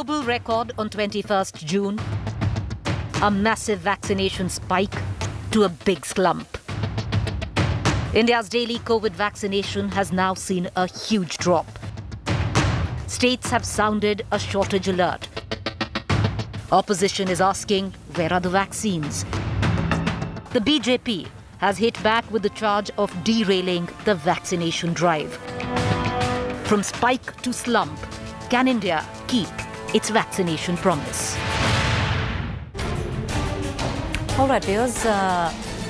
global record on 21st June, a massive vaccination spike to a big slump. India's daily COVID vaccination has now seen a huge drop. States have sounded a shortage alert. Opposition is asking, where are the vaccines? The BJP has hit back with the charge of derailing the vaccination drive. From spike to slump, can India keep its vaccination promise? All right, viewers.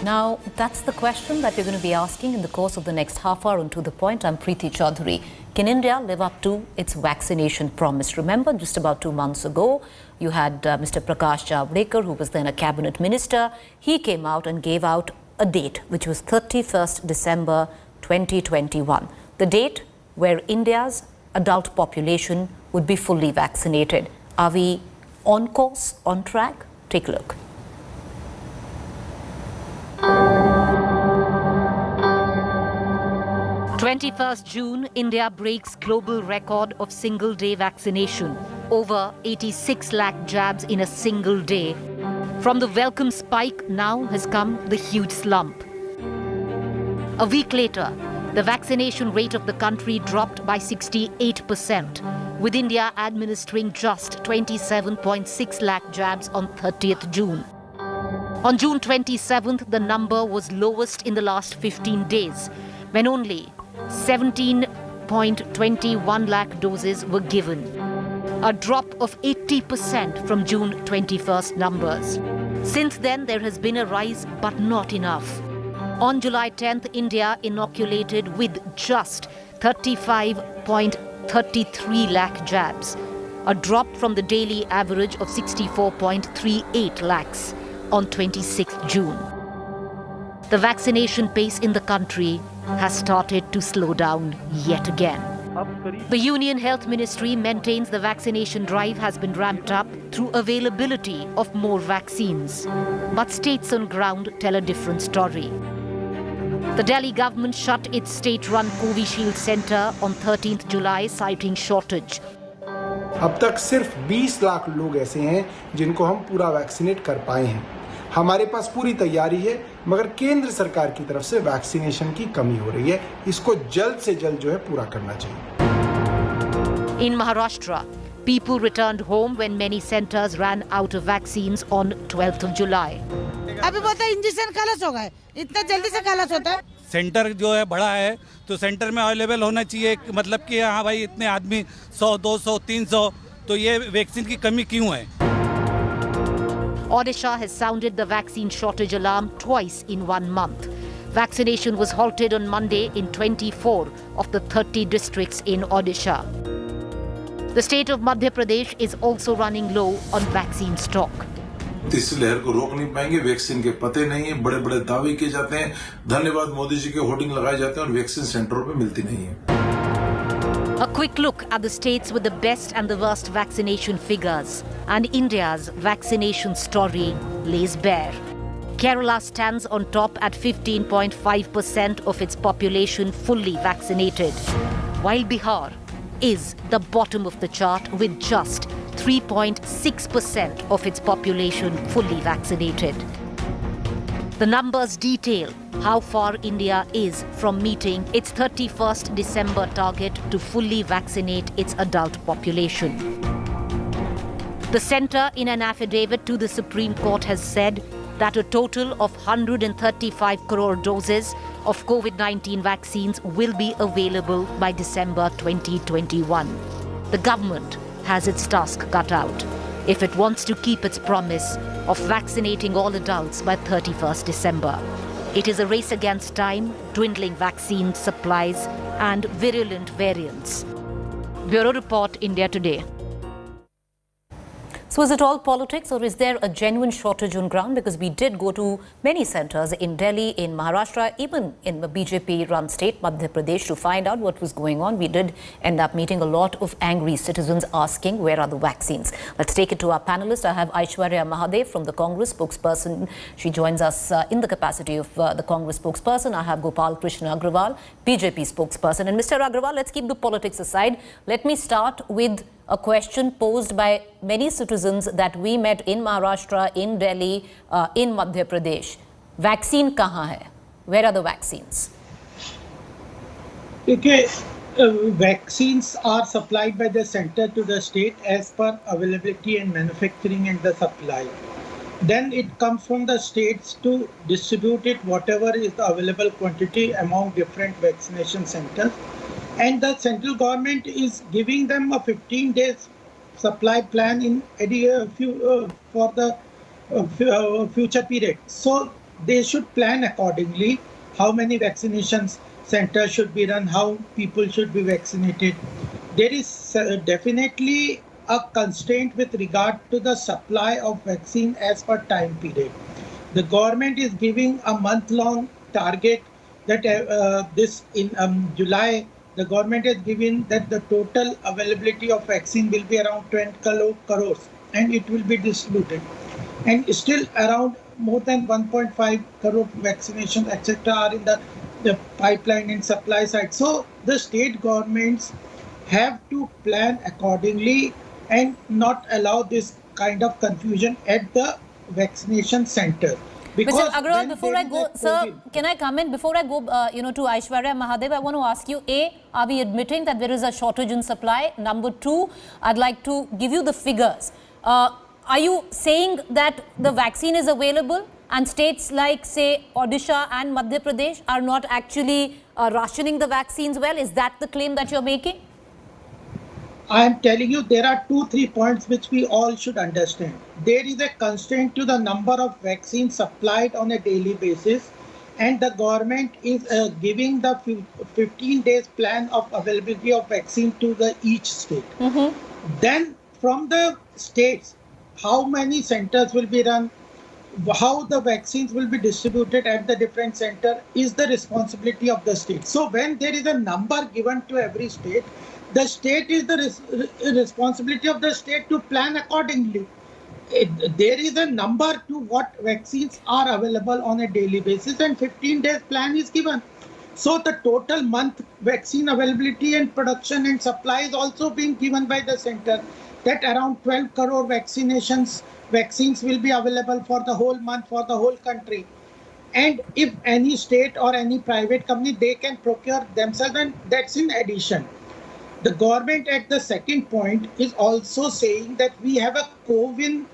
Now, that's the question that we're going to be asking in the course of the next half hour on To The Point. I'm Preeti Choudhary. Can India live up to its vaccination promise? Remember, just about 2 months ago, you had Mr. Prakash Javadekar, who was then a cabinet minister. He came out and gave out a date, which was 31st December 2021. The date where India's adult population would be fully vaccinated. Are we on course, on track? Take a look. June, India breaks global record of single-day vaccination. Over 86 lakh jabs in a single day. From the welcome spike, now has come the huge slump. A week later, the vaccination rate of the country dropped by 68%, with India administering just 27.6 lakh jabs on 30th June. On June 27th, the number was lowest in the last 15 days, when only 17.21 lakh doses were given, a drop of 80% from June 21st numbers. Since then, there has been a rise, but not enough. On July 10th, India inoculated with just 35.33 lakh jabs, a drop from the daily average of 64.38 lakhs on 26th June. The vaccination pace in the country has started to slow down yet again. The Union Health Ministry maintains the vaccination drive has been ramped up through availability of more vaccines. But states on ground tell a different story. The Delhi government shut its state-run Covishield Centre on 13th July, citing shortage. अब तक सिर्फ 20 लाख लोग ऐसे हैं जिनको हम पूरा vaccinate कर पाए हैं। हमारे पास पूरी तैयारी है, मगर केंद्र सरकार की तरफ से वैक्सीनेशन की कमी हो रही है। इसको जल्द से जल्द जो है पूरा करना चाहिए। In Maharashtra, people returned home when many centers ran out of vaccines on 12th of July. अभी बोलते इंजेक्शन खालस हो गए, इतना जल्दी से खालस होता है। सेंटर जो है बड़ा है, तो सेंटर में अवेलेबल होना चाहिए, मतलब कि हाँ भाई इतने आदमी 100, 200, 300, तो ये वैक्सीन की कमी क्यों है? Odisha has sounded the vaccine shortage alarm twice in 1 month. Vaccination was halted on Monday in 24 of the 30 districts in Odisha. The state of Madhya Pradesh is also running low on vaccine stock. तीसरी लहर को रोक नहीं पाएंगे, vaccine के पते नहीं है, बड़े बड़े दावे किए जाते हैं, धन्यवाद मोदी जी के होर्डिंग लगाए जाते हैं और वैक्सीन सेंटरों पे मिलती नहीं है। A quick look at the states with the best and the worst vaccination figures, and India's vaccination story lays bare. Kerala stands on top at 15.5% of its population fully vaccinated, while Bihar is the bottom of the chart with just 3.6% of its population fully vaccinated. The numbers detail how far India is from meeting its 31st December target to fully vaccinate its adult population. The centre, in an affidavit to the Supreme Court, has said that a total of 135 crore doses of COVID-19 vaccines will be available by December 2021. The government has its task cut out if it wants to keep its promise of vaccinating all adults by 31st December. It is a race against time, dwindling vaccine supplies and virulent variants. Bureau Report, India Today. So is it all politics, or is there a genuine shortage on ground? Because we did go to many centres in Delhi, in Maharashtra, even in the BJP-run state, Madhya Pradesh, to find out what was going on. We did end up meeting a lot of angry citizens asking, where are the vaccines? Let's take it to our panellists. I have Aishwarya Mahadev from the Congress spokesperson. She joins us in the capacity of the Congress spokesperson. I have Gopal Krishna Agrawal, BJP spokesperson. And Mr. Agrawal, let's keep the politics aside. Let me start with a question posed by many citizens that we met in Maharashtra, in Delhi, in Madhya Pradesh. Vaccine kahan hai? Where are the vaccines? Okay, vaccines are supplied by the center to the state as per availability and manufacturing and the supply. Then it comes from the states to distribute it, whatever is the available quantity among different vaccination centers. And the central government is giving them a 15 days supply plan in for the future period. So they should plan accordingly how many vaccinations centers should be run, how people should be vaccinated. There is definitely a constraint with regard to the supply of vaccine as per time period. The government is giving a month-long target that this in July, the government has given that the total availability of vaccine will be around 20 crores and it will be distributed. And still around more than 1.5 crore vaccinations, etc. are in the pipeline and supply side. So the state governments have to plan accordingly and not allow this kind of confusion at the vaccination center. Mr. Agrawal, before I go, sir, can I come in? Before I go, to Aishwarya Mahadev, I want to ask you, A, are we admitting that there is a shortage in supply? Number two, I'd like to give you the figures. Are you saying that the vaccine is available and states like, say, Odisha and Madhya Pradesh are not actually rationing the vaccines well? Is that the claim that you're making? I am telling you, there are 2-3 points which we all should understand. There is a constraint to the number of vaccines supplied on a daily basis, and the government is giving the 15 days plan of availability of vaccine to each state. Then from the states, how many centers will be run, how the vaccines will be distributed at the different center is the responsibility of the state. So when there is a number given to every state, the state is the responsibility of the state to plan accordingly. There is a number to what vaccines are available on a daily basis and 15 days plan is given. So the total month vaccine availability and production and supply is also being given by the center, that around 12 crore vaccines will be available for the whole month for the whole country. And if any state or any private company, they can procure themselves, and that's in addition. The government at the second point is also saying that we have a COVID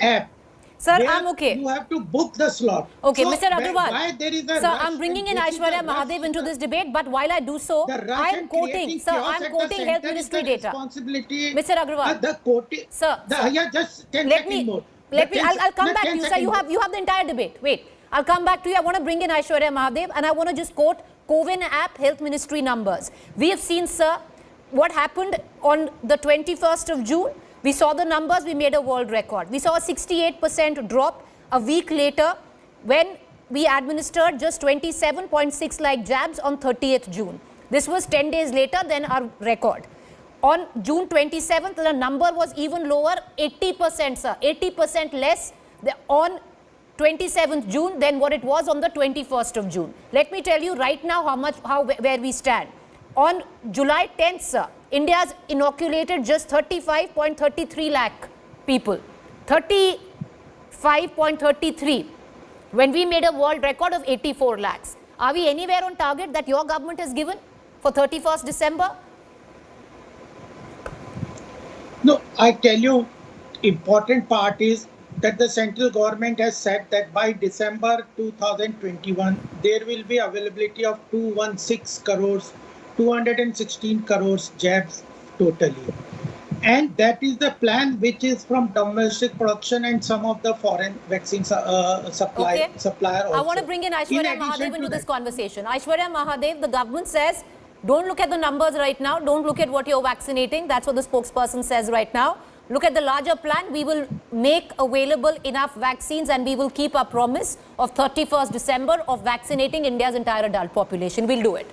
app. Sir, I'm okay. You have to book the slot. Okay, so Mr. Agrawal. Why there is a sir, I'm bringing in Aishwarya Mahadev into this debate, but while I do so, I'm quoting Health Ministry data. Mr. Agrawal. The quoting. Sir, yeah, just 10 let seconds me, more. I'll come back to you, sir. You have the entire debate. Wait, I'll come back to you. I want to bring in Aishwarya Mahadev, and I want to just quote COVID app Health Ministry numbers. We have seen, sir, what happened on the 21st of June. We saw the numbers, we made a world record. We saw a 68% drop a week later when we administered just 27.6 lakh jabs on 30th June. This was 10 days later than our record. On June 27th, the number was even lower, 80%, sir, 80% less on 27th June than what it was on the 21st of June. Let me tell you right now where we stand. On July 10th, sir, India has inoculated just 35.33 lakh people. 35.33 when we made a world record of 84 lakhs. Are we anywhere on target that your government has given for 31st December? No, I tell you, important part is that the central government has said that by December 2021, there will be availability of 216 crores jabs totally. And that is the plan which is from domestic production and some of the foreign vaccine supplier also. I want to bring in Aishwarya Mahadev into this conversation. Aishwarya Mahadev, the government says, don't look at the numbers right now. Don't look at what you're vaccinating. That's what the spokesperson says right now. Look at the larger plan. We will make available enough vaccines and we will keep our promise of 31st December of vaccinating India's entire adult population. We'll do it.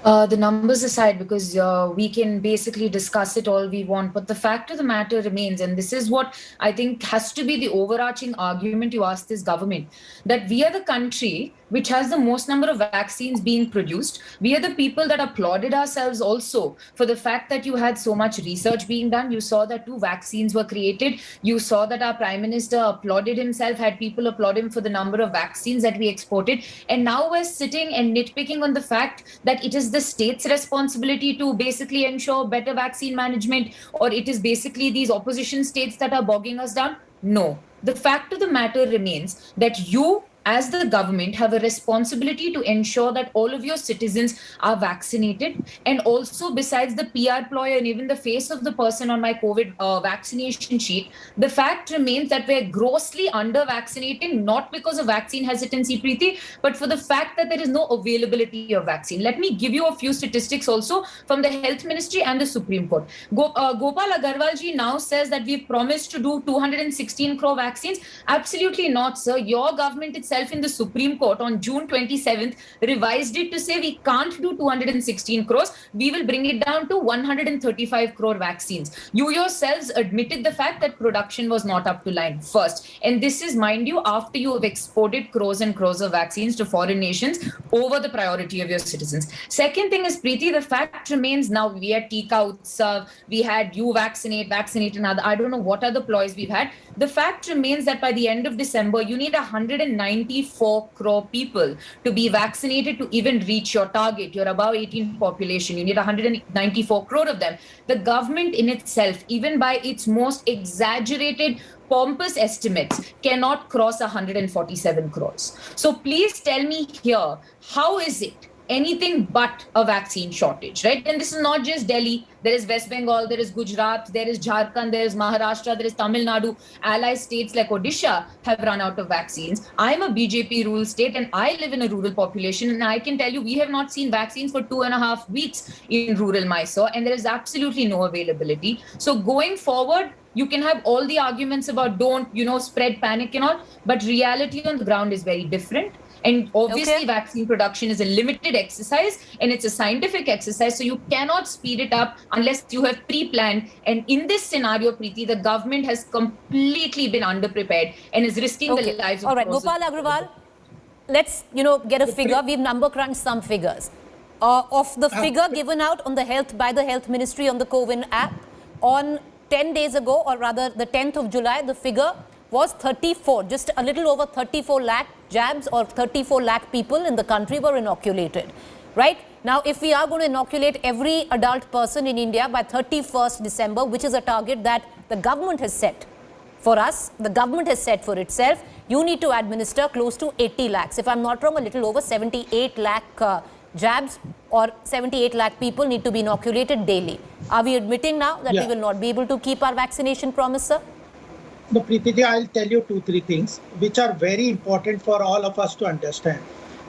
The numbers aside, because we can basically discuss it all we want, but the fact of the matter remains, and this is what I think has to be the overarching argument you ask this government, that we are the country which has the most number of vaccines being produced. We are the people that applauded ourselves also for the fact that you had so much research being done. You saw that 2 vaccines were created. You saw that our Prime Minister applauded himself, had people applaud him for the number of vaccines that we exported. And now we're sitting and nitpicking on the fact that it is the state's responsibility to basically ensure better vaccine management, or it is basically these opposition states that are bogging us down. No. The fact of the matter remains that you, as the government, have a responsibility to ensure that all of your citizens are vaccinated. And also, besides the PR ploy and even the face of the person on my COVID vaccination sheet, the fact remains that we're grossly under-vaccinating, not because of vaccine hesitancy, Preeti, but for the fact that there is no availability of vaccine. Let me give you a few statistics also from the Health Ministry and the Supreme Court. Gopal Agarwal ji now says that we've promised to do 216 crore vaccines. Absolutely not, sir. Your government itself in the Supreme Court on June 27th revised it to say we can't do 216 crores. We will bring it down to 135 crore vaccines. You yourselves admitted the fact that production was not up to line first. And this is, mind you, after you have exported crores and crores of vaccines to foreign nations over the priority of your citizens. Second thing is, Preeti, the fact remains now we had Tika Utsav, we had you vaccinate, another. I don't know what other ploys we've had. The fact remains that by the end of December, you need 194 crore people to be vaccinated to even reach your target. You're above 18 population. You need 194 crore of them. The government in itself, even by its most exaggerated, pompous estimates, cannot cross 147 crores. So please tell me here, how is it anything but a vaccine shortage, right? And this is not just Delhi. There is West Bengal, there is Gujarat, there is Jharkhand, there is Maharashtra, there is Tamil Nadu. Allied states like Odisha have run out of vaccines. I'm a BJP rural state and I live in a rural population, and I can tell you we have not seen vaccines for 2.5 weeks in rural Mysore, and there is absolutely no availability. So going forward, you can have all the arguments about don't, spread panic and all, but reality on the ground is very different. And obviously, vaccine production is a limited exercise and it's a scientific exercise. So you cannot speed it up unless you have pre-planned. And in this scenario, Preeti, the government has completely been underprepared and is risking the lives of. All right, Gopal Agrawal, let's, get a figure. We've number crunched some figures. Of the figure given out on by the Health Ministry on the CoWIN app on 10 days ago, or rather the 10th of July, the figure was 34, just a little over 34 lakh jabs or 34 lakh people in the country were inoculated, right? Now, if we are going to inoculate every adult person in India by 31st December, which is a target that the government has set for us, the government has set for itself, you need to administer close to 80 lakhs. If I'm not wrong, a little over 78 lakh jabs or 78 lakh people need to be inoculated daily. Are we admitting now that we will not be able to keep our vaccination promise, sir? No, Preeti, I'll tell you 2-3 things which are very important for all of us to understand.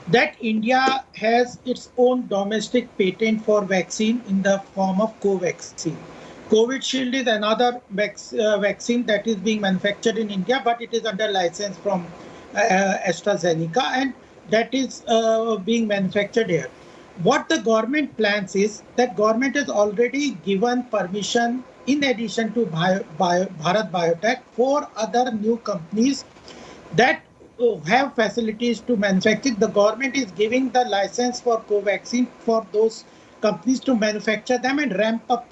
That India has its own domestic patent for vaccine in the form of Covaxin. Covishield is another vaccine that is being manufactured in India, but it is under license from AstraZeneca, and that is being manufactured here. What the government plans is that government has already given permission, in addition to Bharat Biotech, 4 other new companies that have facilities to manufacture. The government is giving the license for Covaxin for those companies to manufacture them and ramp up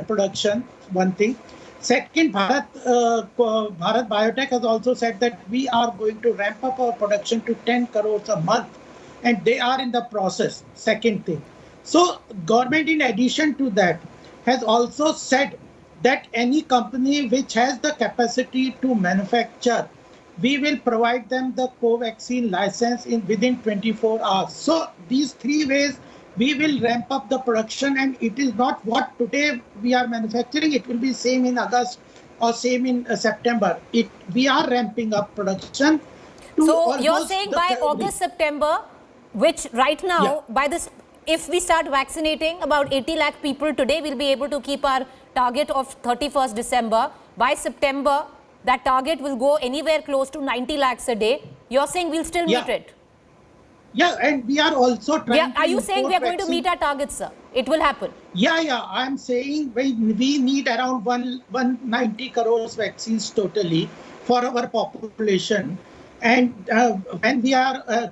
production, one thing. Second, Bharat Biotech has also said that we are going to ramp up our production to 10 crores a month, and they are in the process, second thing. So government, in addition to that, has also said that any company which has the capacity to manufacture, we will provide them the Covaxin license within 24 hours. So these 3 ways we will ramp up the production, and it is not what today we are manufacturing. It will be same in August or same in September. We are ramping up production. So you're saying by August, September, which right now, by this, if we start vaccinating about 80 lakh people today, we'll be able to keep our target of 31st December. By September, that target will go anywhere close to 90 lakhs a day. You're saying we'll still meet it? Yeah, and we are also trying to... Are you saying we are going to meet our targets, sir? It will happen? Yeah, I'm saying we need around 190 crores vaccines totally for our population. And when we are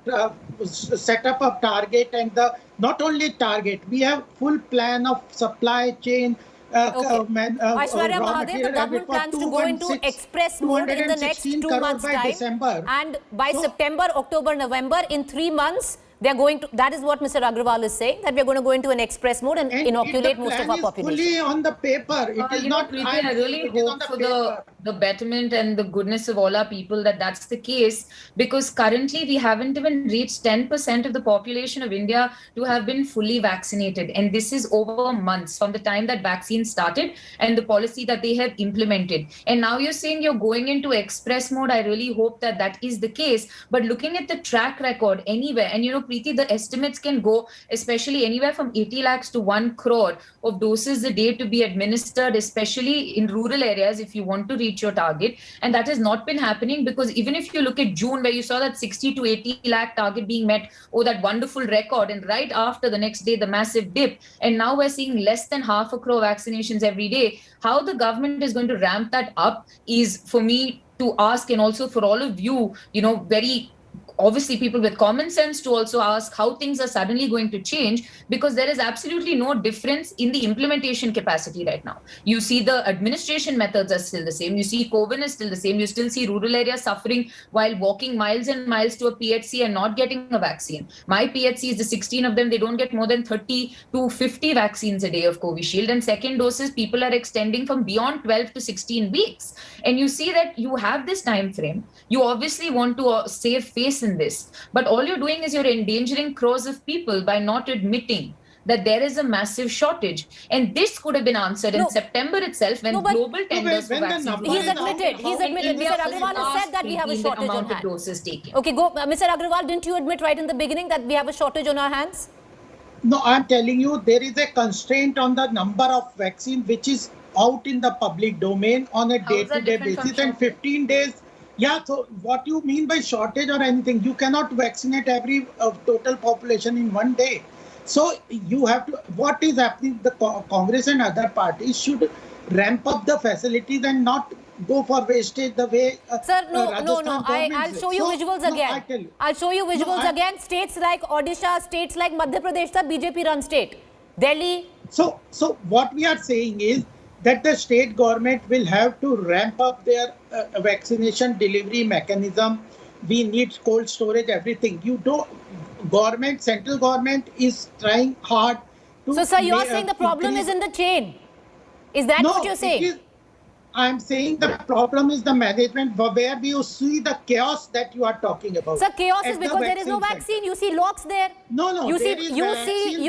set up a target and not only target, we have full plan of supply chain. Aishwarya Mahadev, the government plans to go into express mode in the next 2 months' time. December. And by September, October, November, in 3 months, they are going to, that is what Mr. Agrawal is saying, that we are going to go into an express mode and inoculate most of our population. Fully on the paper. It is not. Preeti, I really hope for the betterment and the goodness of all our people that that's the case, because currently we haven't even reached 10% of the population of India to have been fully vaccinated. And this is over months from the time that vaccine started and the policy that they have implemented. And now you're saying you're going into express mode. I really hope that that is the case. But looking at the track record anywhere, and Preeti, the estimates can go especially anywhere from 80 lakhs to 1 crore of doses a day to be administered, especially in rural areas if you want to reach your target. And that has not been happening, because even if you look at June, where you saw that 60 to 80 lakh target being met, that wonderful record, and right after the next day, the massive dip. And now we're seeing less than 500,000 vaccinations every day. How the government is going to ramp that up is for me to ask, and also for all of you, very obviously people with common sense to also ask how things are suddenly going to change, because there is absolutely no difference in the implementation capacity right now. You see the administration methods are still the same. You see COVID is still the same. You still see rural areas suffering while walking miles and miles to a PHC and not getting a vaccine. My PHC is the 16 of them. They don't get more than 30 to 50 vaccines a day of Covishield. And second doses, people are extending from beyond 12 to 16 weeks. And you see that you have this time frame. You obviously want to save face in this, but all you're doing is you're endangering crores of people by not admitting that there is a massive shortage. And this could have been answered in September itself when global tenders for vaccines. He's admitted. Mr. Agrawal has said that we have a shortage on hand. Doses taken. Okay, go. Mr. Agrawal, didn't you admit right in the beginning that we have a shortage on our hands? No, I'm telling you, there is a constraint on the number of vaccine which is out in the public domain on a day-to-day basis, and 15 days. Yeah, so what you mean by shortage or anything, you cannot vaccinate every total population in one day. So you have to, what is happening, the Congress and other parties should ramp up the facilities and not go for wastage the way Sir, no. I'll show you visuals again. I'll show you visuals again. States like Odisha, states like Madhya Pradesh, the BJP-run state. Delhi. So what we are saying is that the state government will have to ramp up their vaccination delivery mechanism. We need cold storage, everything. Central government is trying hard to... So, sir, you are saying the problem is in the chain. Is that what you're saying? I'm saying the problem is the management, where you see the chaos that you are talking about. Sir, chaos is because there is no vaccine. You see locks there. No. You see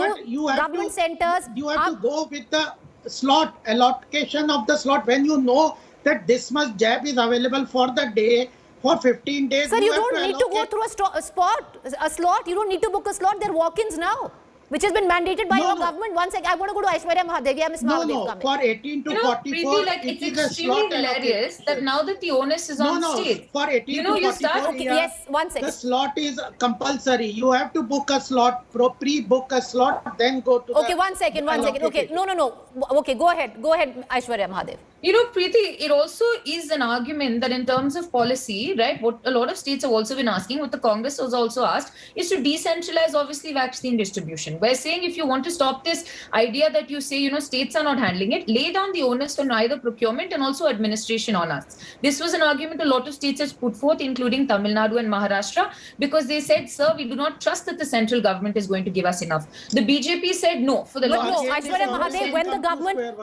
government centers. You have to go with the slot, allocation of the slot, when you know that this much jab is available for the day, for 15 days. Sir, you don't need to go through a slot. You don't need to book a slot. They're walk-ins now, which has been mandated by your government. One second, I want to go to Aishwarya Mahadev. Yeah, Ms. Mahadev coming. For 18 to 44, it's extremely hilarious that now that the onus is on states. For 18 to 44, yes, 1 second. The slot is compulsory. You have to book a slot, pre-book a slot, then go to Okay, 1 second. Okay, no. Okay, go ahead, Aishwarya Mahadev. Preeti, it also is an argument that in terms of policy, right, what a lot of states have also been asking, what the Congress has also asked, is to decentralize, obviously, vaccine distribution. We're saying if you want to stop this idea that you say, states are not handling it, lay down the onus on either procurement and also administration on us. This was an argument a lot of states has put forth, including Tamil Nadu and Maharashtra, because they said, sir, we do not trust that the central government is going to give us enough. The BJP said no. For the last Aishwarya Mahadev,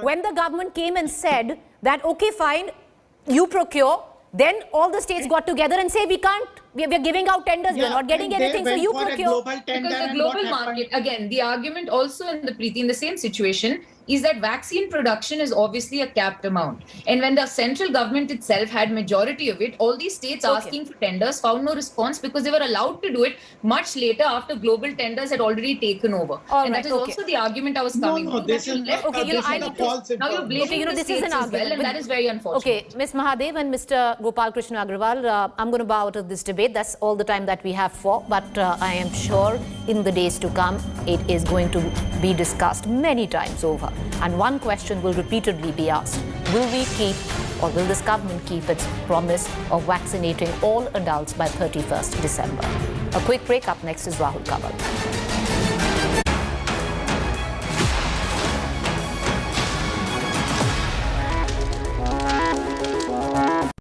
when the government came and said that, okay, fine, you procure, then all the states got together and say, we can't, we are giving out tenders, we are not getting anything, so you procure. Because the global market, again, the argument also in the same situation is that vaccine production is obviously a capped amount. And when the central government itself had majority of it, all these states asking for tenders found no response because they were allowed to do it much later after global tenders had already taken over. That is also the argument I was coming to. This is now you're blaming the states as well, and that is very unfortunate. Okay, Ms. Mahadev and Mr. Gopal Krishna Agrawal, I'm going to bow out of this debate. That's all the time that we have for, but I am sure in the days to come, it is going to be discussed many times over. And one question will repeatedly be asked: will we keep Or will this government keep its promise of vaccinating all adults by 31st December? A quick break. Up next is Rahul Kaval.